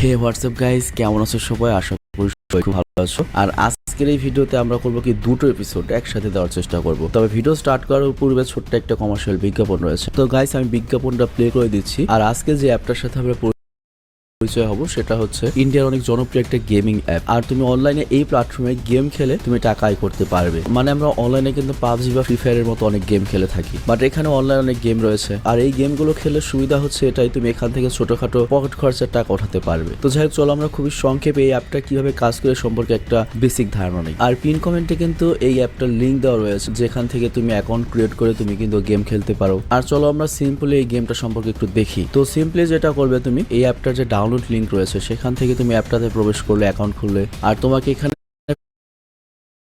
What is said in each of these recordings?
হে WhatsApp guys, কেমন আছো সবাই? আশা করি সবাই খুব ভালো আছো। আর আজকের এই ভিডিওতে আমরা করবো কি দুটো এপিসোড একসাথে দেওয়ার চেষ্টা করব। তবে ভিডিও স্টার্ট করার পূর্বে ছোট্ট একটা কমার্শিয়াল বিজ্ঞাপন রয়েছে। তো গাইস, আমি বিজ্ঞাপনটা প্লে করে দিচ্ছি। আর আজকে যে অ্যাপটার সাথে আমরা পরিচয় হবো সেটা হচ্ছে ইন্ডিয়ার অনেক জনপ্রিয় একটা গেমিং অ্যাপ। আর তুমি অনলাইনে এই প্ল্যাটফর্মে গেম খেলে তুমি টাকা আয় করতে পারবে। মানে আমরা অনলাইনে কিন্তু পাবজি বা ফ্রি ফায়ারের মতো অনেক গেম খেলে থাকি, বাট এখানে অনলাইনে অনেক গেম রয়েছে। আর এই গেমগুলো খেলে সুবিধা হচ্ছে এটাই, তুমি এখান থেকে ছোটখাটো পকেট খরচার টাকা উঠাতে পারবে। তো যাই হোক, চলো আমরা খুবই সংক্ষেপে এই অ্যাপটা কিভাবে কাজ করে সম্পর্কে একটা বেসিক ধারণা নেই। আর পিন কমেন্টে কিন্তু এই অ্যাপটার লিঙ্ক দেওয়া রয়েছে, যেখান থেকে তুমি অ্যাকাউন্ট ক্রিয়েট করে তুমি কিন্তু গেম খেলতে পারো। আর চলো আমরা সিম্পলি এই গেমটা সম্পর্কে একটু দেখি। তো সিম্পলি যেটা করবে, তুমি এই অ্যাপটার যে ডাউনলোড লিঙ্ক রয়েছে সেখান থেকে তুমি অ্যাপটাতে প্রবেশ করলে, অ্যাকাউন্ট খুললে, আর তোমাকে এখানে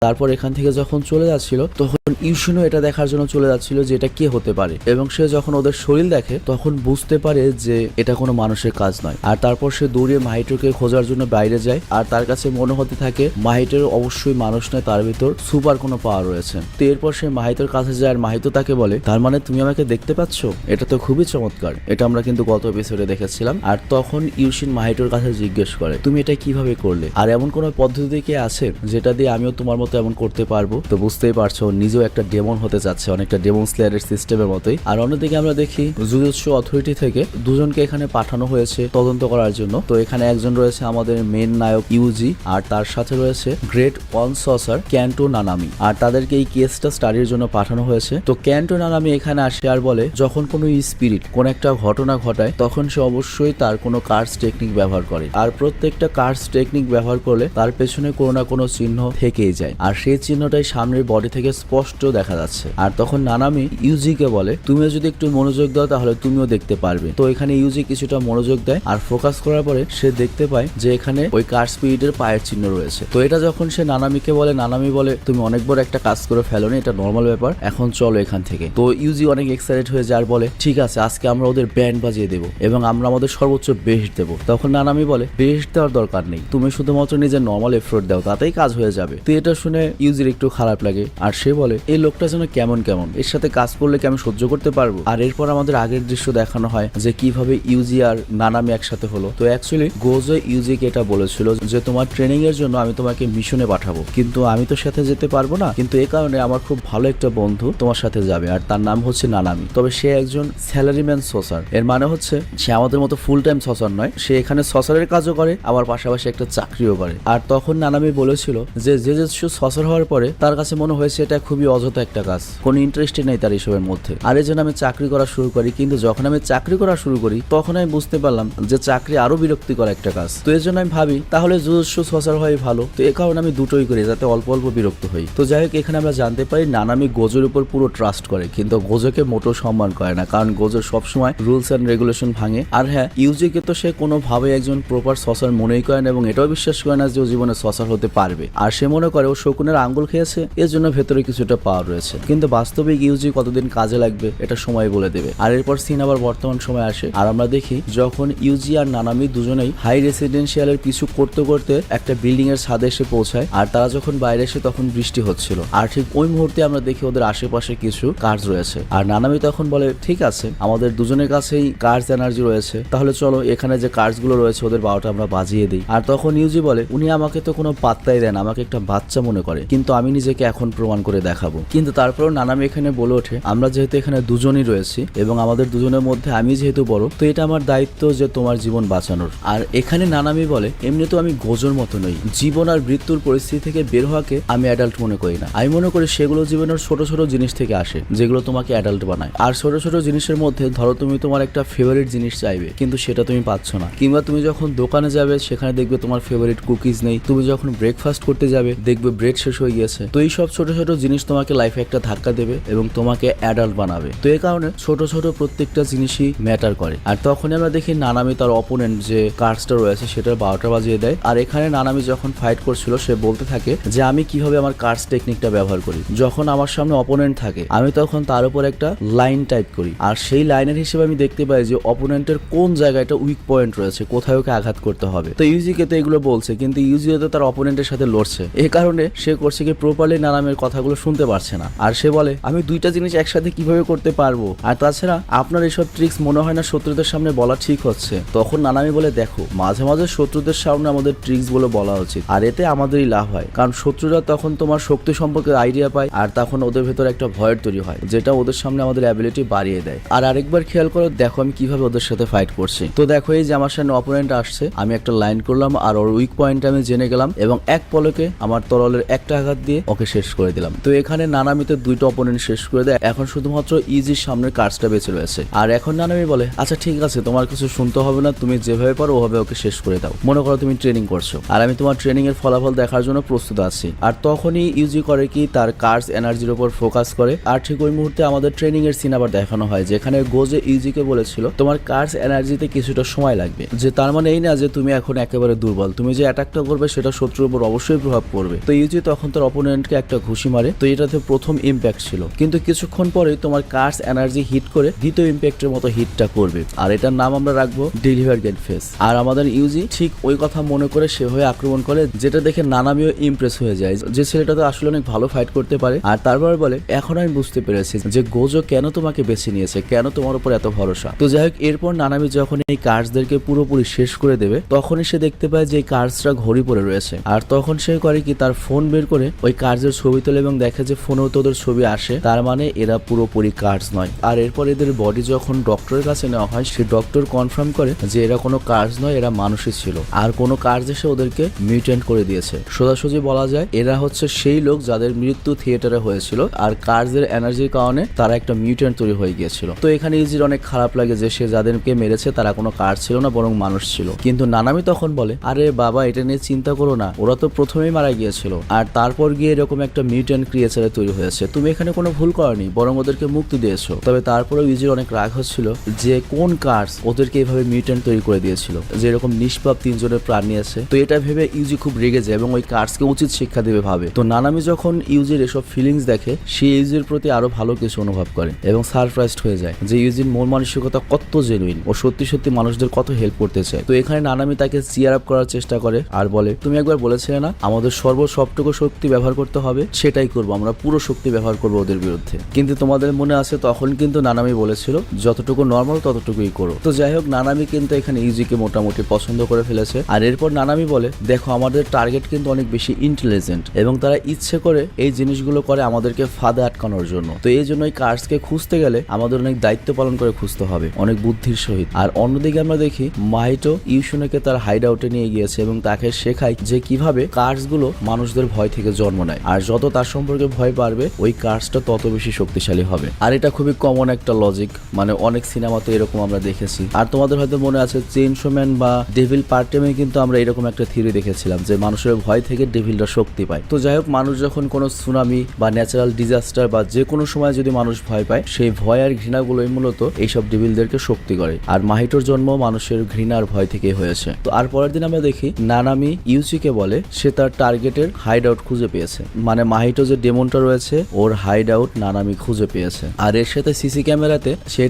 তারপর এখান থেকে যখন চলে যাচ্ছিল তখন ইউশিনো এটা দেখার জন্য চলে যাচ্ছিল যে এটা কে হতে পারে, এবং সে যখন ওদের শরীর দেখে তখন বুঝতে পারে যে এটা কোনো মানুষের কাজ নয়। আর তারপর সে দৌড়িয়ে মাহিটোকে খোঁজার জন্য বাইরে যায়। আর তার কাছে মনে হতে থাকে মাহিটোর অবশ্যই মানুষ নয়, তার ভিতর সুপার কোনো পাওয়ার রয়েছে। তো এরপর সে মাহিতোর কাছে যায় আর মাহিতো তাকে বলে, তার মানে তুমি আমাকে দেখতে পাচ্ছ? এটা তো খুবই চমৎকার। এটা আমরা কিন্তু গত এপিসোডে দেখেছিলাম। আর তখন ইউশিন মাহিটোর কাছে জিজ্ঞেস করে, তুমি এটা কিভাবে করলে? আর এমন কোনো পদ্ধতি কি আছে যেটা দিয়ে আমিও তোমার মতো এমন করতে পারবো? তো বুঝতেই পারছো, নিজেও একটা ডেমন হতে যাচ্ছে, অনেকটা ডেমন স্লেয়ারের সিস্টেমের মতোই। আর অন্যদিকে আমরা দেখি জুজুৎসু অথরিটি থেকে দুজনকে এখানে পাঠানো হয়েছে তদন্ত করার জন্য। তো এখানে একজন রয়েছে আমাদের মেন নায়ক ইউজি, আর তার সাথে রয়েছে গ্রেট ওয়ান সসার ক্যান্টো নানামি। আর তাদেরকে এই কেসটা স্টাডির জন্য পাঠানো হয়েছে। তো ক্যান্টো নানামি এখানে আসে আর বলে, যখন কোনো স্পিরিট কোন একটা ঘটনা ঘটায় তখন সে অবশ্যই তার কোনো কার্স টেকনিক ব্যবহার করে। আর প্রত্যেকটা কার্স টেকনিক ব্যবহার করলে তার পেছনে কোনো না কোনো চিহ্ন থেকেই যায়, আর সেই চিহ্নটাই সামনের বডি থেকে স্পষ্ট দেখা যাচ্ছে। আর তখন নানামি ইউজিকে বলে, তুমি যদি একটু মনোযোগ দাও তাহলে তুমিও দেখতে পারবে। তো এখানে ইউজি কিছুটা মনোযোগ দেয়, আর ফোকাস করার পরে সে দেখতে পায় যে এখানে ওই কার স্পিরিটের পায়ের চিহ্ন রয়েছে। তো এটা যখন সে নানামিকে বলে, নানামি বলে, তুমি অনেক বড় একটা কাজ করে ফেলোনি, এটা নর্মাল ব্যাপার, এখন চলো এখান থেকে। তো ইউজি অনেক এক্সাইটেড হয়ে যায় আর বলে, ঠিক আছে, আজকে আমরা ওদের ব্যান্ড বাজিয়ে দেবো এবং আমরা আমাদের সর্বোচ্চ বেস্ট দেবো। তখন নানামি বলে, বেস্ট দেওয়ার দরকার নেই, তুমি শুধুমাত্র নিজের নর্মাল এফোর্ট দাও, তাতেই কাজ হয়ে যাবে। তো এটা শুনে ইউজির একটু খারাপ লাগে, আর সে বলে, এই লোকটা যেন কেমন কেমন, এর সাথে কাজ করলে কি আমি সহ্য করতে পারবো? আর এরপর আমাদের আগের দৃশ্য দেখানো হয় যে কিভাবে ইউজি আর নানামি একসাথে হলো। তো অ্যাকচুয়ালি গোজো ইউজিকে এটা বলেছিল যে তোমার ট্রেনিং এর জন্য আমি তোমাকে মিশনে পাঠাবো, কিন্তু আমি তো সাথে যেতে পারবো না, কিন্তু এই কারণে আমার খুব ভালো একটা বন্ধু তোমার সাথে যাবে, আর তার নাম হচ্ছে নানামি। তবে সে একজন স্যালারিম্যান সসার, এর মানে হচ্ছে সে আমাদের মতো ফুল টাইম সসার নয়, সে এখানে সসারের কাজও করে আবার পাশাপাশি একটা চাকরিও করে। আর তখন নানামি বলেছিল যে জেজুৎসু সসার হওয়ার পরে তার কাছে মনে হয়েছে এটা খুবই অযথা একটা কাজ, কোনো ইন্টারেস্টই নেই তার এসবের মধ্যে। আর এই জন্য আমি চাকরি করা শুরু করি, কিন্তু যখন আমি চাকরি করা শুরু করি তখন আমি বুঝতে পারলাম যে চাকরি আরো বিরক্তিকর একটা কাজ। তো এর জন্য আমি ভাবি তাহলে জুজুৎসু সসার হওয়াই ভালো। তো এ কারণে আমি দুটোই করি, যাতে অল্প অল্প বিরক্ত হই। তো যাই হোক, এখানে আমরা জানতে পারি নানামি গোজোর উপর পুরো ট্রাস্ট করে, কিন্তু গোজোকে মোটেও সম্মান করে না, কারণ গোজো সবসময় রুলস এন্ড রেগুলেশন ভাঙে। আর হ্যাঁ, ইউজিকে তো সে কোনোভাবে একজন প্রপার সসার মনেই করে না, এবং এটাও বিশ্বাস করে না যে ও জীবনে সসার হতে পারবে। আর সে মনে করে ও শকুনের আঙ্গুল খেয়েছে, এর জন্য ভেতরে কিছুটা পাওয়ার রয়েছে। কিন্তু বাস্তবিক ইউজি কতদিন কাজে লাগবে এটা সময় বলে দেবে। আর এরপর সিন আবার বর্তমান সময় আসে, আর আমরা দেখি যখন ইউজি আর নানামি দুজনেই হাই রেসিডেন্সিয়ালের কিছু করতে করতে একটা বিল্ডিং এর ছাদে এসে পৌঁছায়। আর তারা যখন বাইরে এসে তখন বৃষ্টি হচ্ছিল, আর ঠিক ওই মুহূর্তে আমরা দেখি ওদের আশেপাশে কিছু কার্স রয়েছে। আর নানামি তখন বলে, ঠিক আছে, আমাদের দুজনের কাছেই কার্স এনার্জি রয়েছে, তাহলে চলো এখানে যে কার্স গুলো রয়েছে ওদের 12টা আমরা বাজিয়ে দিই। আর তখন ইউজি বলে, উনি আমাকে তো কোনো পাত্তাই দেন, আমাকে একটা বাচ্চা মনে করে, কিন্তু আমি নিজেকে এখন প্রমাণ করে দেখাবো। কিন্তু তারপরেও নানামি এখানে বলে ওঠে, আমরা যেহেতু এখানে দুজনই রয়েছি এবং আমাদের দুজনের মধ্যে আমি যেহেতু বড়, তো এটা আমার দায়িত্ব যে তোমার জীবন বাঁচানোর। আর এখানে নানামি বলে, এমনি তো আমি গোজোর মতো নই, জীবন আর মৃত্যুর পরিস্থিতি থেকে বের হওয়াকে আমি অ্যাডাল্ট মনে করি না। আমি মনে করি সেগুলো জীবনের ছোট ছোট জিনিস থেকে আসে, যেগুলো তোমাকে অ্যাডাল্ট বানায়। আর ছোট ছোট জিনিসের মধ্যে ধরো তুমি তোমার একটা ফেভারিট জিনিস চাইবে, কিন্তু সেটা তুমি পাচ্ছ না, কিংবা তুমি যখন দোকানে যাবে সেখানে দেখবে তোমার ফেভারিট কুকিজ নেই, তুমি যখন ব্রেকফাস্ট করতে যাবে দেখবে ব্রেড শেষ হয়ে গিয়েছে। তো এই সব ছোট ছোট জিনিস তোমাকে লাইফে একটা ধাক্কা দেবে এবং তোমাকে অ্যাডাল্ট বানাবে। তো এই কারণে ছোট ছোট প্রত্যেকটা জিনিসই ম্যাটার করে। আর তখনই আমরা দেখি নানামি তার অপোনেন্ট যে কার্ডসটা রয়েছে সেটার 12টা বাজিয়ে দেয়। আর এখানে নানামি যখন ফাইট করছিল সে বলতে থাকে যে আমি কিভাবে আমার কার্ডস টেকনিকটা ব্যবহার করি। যখন আমার সামনে অপোনেন্ট থাকে আমি তখন তার উপর একটা লাইন টাইপ করি, আর সেই লাইনের হিসেবে আমি দেখতে পাই যে অপোনেন্টের কোন জায়গাটা উইক পয়েন্ট রয়েছে, কোথায় ওকে আঘাত করতে হবে। তো ইউজিকে তো এগুলো বলছে, কিন্তু ইউজিও তো তার অপোনেন্টের সাথে লড়ছে, এই কারণে সে করছে কি প্রপারলি নানামের কথাগুলো শুনতে শুনতে পারছে না। আর সে বলে আমি দুইটা জিনিস একসাথে কিভাবে করতে পারবো, আর তাছাড়া আপনার এসব ট্রিক্স মনে হয় না শত্রুদের সামনে বলা ঠিক হচ্ছে। তখন নানামি বলে দেখো মাঝে মাঝে শত্রুদের সামনে আমাদের ট্রিক্স গুলো বলা উচিত, আর এতে আমাদেরই লাভ হয়, কারণ শত্রুরা তখন তোমার শক্তি সম্পর্কে আইডিয়া পায় আর তখন ওদের ভেতরে একটা ভয়ের তৈরি হয় যেটা ওদের সামনে আমাদের অ্যাবিলিটি বাড়িয়ে দেয়। আর আরেকবার খেয়াল করো, দেখো আমি কিভাবে ওদের সাথে ফাইট করছি। তো দেখো এই যে আমার সামনে অপোনেন্ট আসছে, আমি একটা লাইন করলাম আর ওর উইক পয়েন্ট আমি জেনে গেলাম এবং এক পলকে আমার তরলের একটা আঘাত দিয়ে ওকে শেষ করে দিলাম। তো এখানে নানামিতে দুইটা অপোনেন্ট শেষ করে দেয়। এখন শুধুমাত্র ইজির সামনের কার্ডসটা বেঁচে রয়েছে। আর এখন নানামি বলে আচ্ছা ঠিক আছে, তোমার কিছু শুনতে হবে না, তুমি যেভাবে পারো ওভাবে ওকে শেষ করে দাও। মনে করো তুমি ট্রেনিং করছো আর আমি তোমার ট্রেনিং এর ফলাফল দেখার জন্য প্রস্তুত আছি। আর তখনই ইউজি করে কি তার কার্ডস এনার্জির উপর ফোকাস করে। আর ঠিক ওই মুহূর্তে আমাদের ট্রেনিং এর সিন আবার দেখানো হয়, যেখানে গোজে ইউজিকে বলেছিল তোমার কার্ডস এনার্জিতে কিছুটা সময় লাগবে, যে তার মানে এই না যে তুমি এখন একেবারে দুর্বল, তুমি যে অ্যাটাকটা করবে সেটা শত্রুর উপর অবশ্যই প্রভাব পড়বে। তো ইউজি তখন তার অপোনেন্টকে একটা ঘুষি মারে। তো এটাতে প্রথম ইম্প্যাক্ট ছিল, কিন্তু কিছুক্ষণ পরেই তোমার কার্ডস এনার্জি হিট করে দ্বিতীয় ইম্প্যাক্টের মতো হিটটা করবে, আর এটার নাম আমরা রাখবো ডেলিভার গেট ফেস। আর আমাদের ইউজি ঠিক ওই কথা মনে করে সেভাবে আক্রমণ করে, যেটা দেখে নানামিও ইমপ্রেস হয়ে যায় যে ছেলেটা তো আসলে অনেক ভালো ফাইট করতে পারে। আর তারপর বলে এখন আমি বুঝতে পেরেছি যে গোজো কেন তোমাকে বেছে নিয়েছে, কেন তোমার উপর এত ভরসা। তো যাই হোক, এরপর নানামি যখন এই কার্ডসদেরকে পুরোপুরি শেষ করে দেবে তখনই সে দেখতে পায় যে এই কার্ডসটা ঘড়ি পড়ে রয়েছে। আর তখন সে করে কি তার ফোন বের করে ওই কার্ডসের ছবি তোলে এবং দেখে যে ফোনেও তো ওদের ছবি আসে, তার মানে এরা পুরোপুরি কার্ডস নয়। আর এরপর এদের বডি যখন ডক্টরের কাছে নেওয়া হয়, সে ডক্টর কনফার্ম করে যে এরা কোনো কার্ডস নয়, এরা মানুষই ছিল। আর কোনো কার্ডস এসে ওদেরকে মিউটেন্ট করে দিয়েছে। সোজাসুজি বলা যায় এরা হচ্ছে সেই লোক যাদের মৃত্যু থিয়েটারে হয়েছিল আর কার্ডসের এনার্জির কারণে তারা একটা মিউটেন্ট তৈরি হয়ে গিয়েছিল। তো এখানে ইজির অনেক খারাপ লাগে যে সে যাদেরকে মেরেছে তারা কোনো কার্ড ছিল না, বরং মানুষ ছিল। কিন্তু নানামি তখন বলে আরে বাবা, এটা নিয়ে চিন্তা করো না, ওরা তো প্রথমেই মারা গিয়েছিল আর তারপর গিয়ে এরকম একটা মিউটেন্ট ক্রিয়েচারে তৈরি হয়েছে, তুমি এখানে কোনো ভুল করনি, বরং ওদেরকে মুক্তি দিয়েছো। তবে তারপরেও ইজির অনেক রাগ হচ্ছিল যে কোন কার্ডস ওদেরকে এইভাবে মিউটেন্ট তৈরি করে দিয়েছিল, যে এরকম নিষ্পাপ তিনজনের প্রাণ নিয়েছে। তো এটা ভেবে ইউজি খুব রেগে যায় এবং ওই কার্ডসকে উচিত শিক্ষা দেবে ভাবে। তো নানামি যখন ইউজির এসব ফিলিংস দেখে, সে ইউজির প্রতি আরো ভালো কিছু অনুভব করে এবং সারপ্রাইজড হয়ে যায় যে ইউজির মন মানসিকতা কত জেনুইন, ও সত্যি সত্যি মানুষদের কত হেল্প করতে চায়। তো এখানে নানামি তাকে চিয়ার আপ করার চেষ্টা করে আর বলে তুমি একবার বলেছিলে না আমাদের সবটুকু শক্তি ব্যবহার করতে হবে, সেটাই করবো, আমরা পুরো শক্তি ব্যবহার করবো ওদের বিরুদ্ধে। কিন্তু তোমাদের মনে আছে তখন কিন্তু নানামি বলেছিল যতটুকু নর্মাল ততটুকুই করো। তো যাই হোক, নানামি কিন্তু এখানে ইউজিকে মোটামুটি পছন্দ করে ফেলেছে। আর এরপর নানামি বলে দেখো আমাদের টার্গেট কিন্তু অনেক বেশি ইন্টেলিজেন্ট এবং তারা ইচ্ছে করে এই জিনিসগুলো করে আমাদেরকে ফাঁদে আটকানোর জন্য। তো এই জন্য এই কার্ডসকে খুঁজতে গেলে আমাদের অনেক দায়িত্ব পালন করে খুঁজতে হবে, অনেক বুদ্ধির সহিত। আর অন্যদিকে আমরা দেখি মাহিটো ইউশুনেকে তার হাইড আউটে নিয়ে গিয়েছে এবং তাকে শেখায় যে কিভাবে কার্ডস গুলো মানুষদের ভয় থেকে জন্ম নেয়, আর যত তার সম্পর্কে ভয় বাড়বে ওই কার্ডসটা তত বেশি শক্তিশালী হবে। আর এটা খুবই কমন একটা লজিক, মানে অনেক সিনেমাতে এরকম আমরা দেখেছি। আর তোমাদের হয়তো মনে আছে চেইনসো ম্যান বা ডেভিল পার্ট টাইমে কিন্তু আমরা এরকম একটা থিওরি দেখেছিলাম যে মানুষের ভয় থেকে ডেভিলরা শক্তি পায়। তো যাই হোক, মানুষ যখন কোনো সুনামি বা ন্যাচারাল ডিজাস্টার বা যে কোনো সময় যদি মানুষ ভয় পায়, সেই ভয় আর ঘৃণাগুলোই মূলত এইসব ডেভিলদেরকে শক্তি করে। আর মাহিটোর জন্ম মানুষের ঘৃণার ভয় থেকে হয়েছে। তো আর পরের দিন আমরা দেখি নানামি ইউচিকে বলে সে তার টার্গেটের হাইড আউট খুঁজে পেয়েছে, মানে মাহিটো যে ডেমনটা রয়েছে ওর হাইড আউট নানামি খুঁজে পেয়েছে। আর এর সাথে সিসি ক্যামেরাতে সে